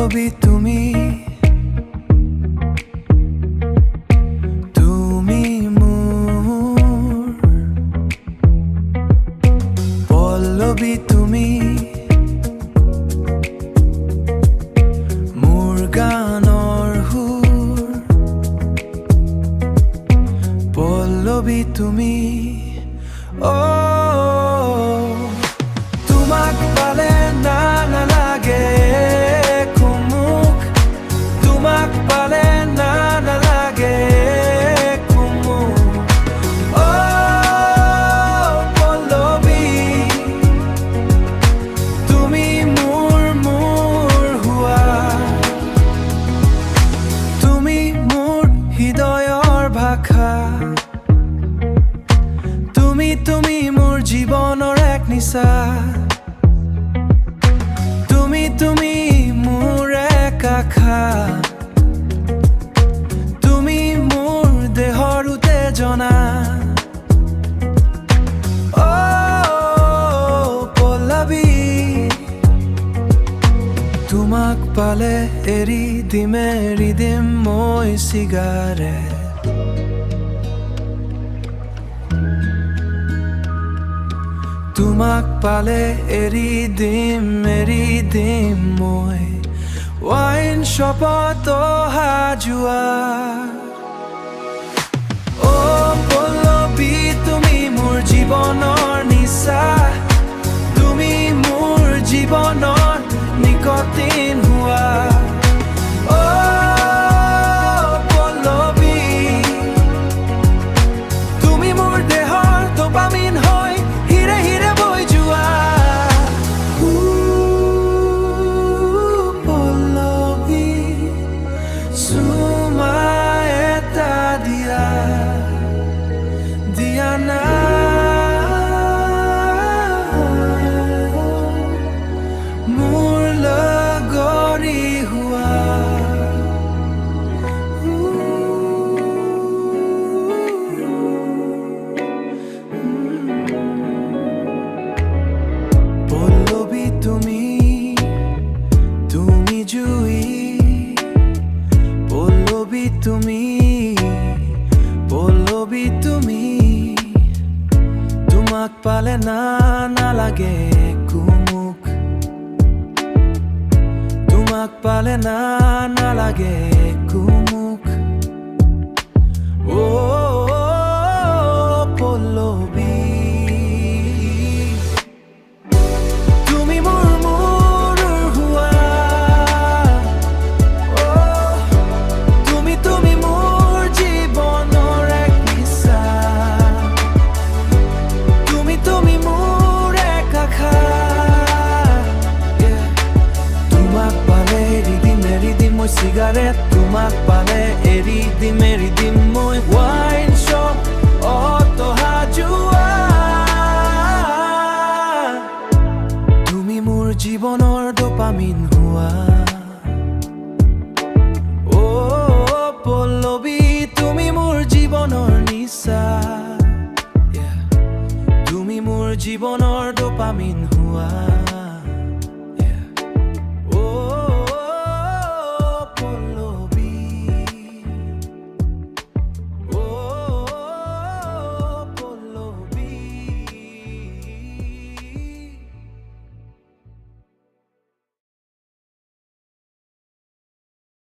পল্লবী তুমি মোৰ পল্লবী তুমি মোৰ গানৰ সুৰ পল্লবী তুমি তোমাক পালে না নালাগে কুমুক তোমাক পালে না নালাগে কুমুক পল্লবী তুমি মোৰ হোৱা তুমি মোৰ হৃদয়ৰ ভাষা তুমি মোৰ জীৱনৰ এক নিশা তুমি মোৰ এক আশা তুমি মোৰ দেহৰ উত্তেজনা পল্লবী তোমাক পালে এৰি দিম মই চিগাৰেট তোমাক পালে এৰি দিম মই ৱাইন শ্বপত অহা যোৱা পল্লবী তুমি মোৰ জীৱনৰ নিচা তুমি মোৰ জীৱনৰ নিকটিন হোৱা পল্লবী তুমি মোৰ দেহৰ ডোপামিন হয় হিৰে হিৰে বৈ যোৱা পল্লবী চুমা এটা দিয়া না মোৰ লগৰী হোৱা পল্লবী তুমি জুই পল্লবী তুমি তোমাক পালে না নালাগে কুমুক তোমাক পালে না নালাগে কুমুক পল্লবী তুমি মোৰ হোৱা তুমি মোৰ জীৱনৰ এক নিচা তুমি মোৰ এক আশা তোমাক পালে এৰি দিম মই চিগাৰেট তোমাক পালে এৰি দিম মই ৱাইন শ্বপ অহা যোৱা তুমি মোৰ জীৱনৰ ডোপামিন হোৱা পল্লবী তুমি মোৰ জীৱনৰ নিচা তুমি মোৰ জীৱনৰ ডোপামিন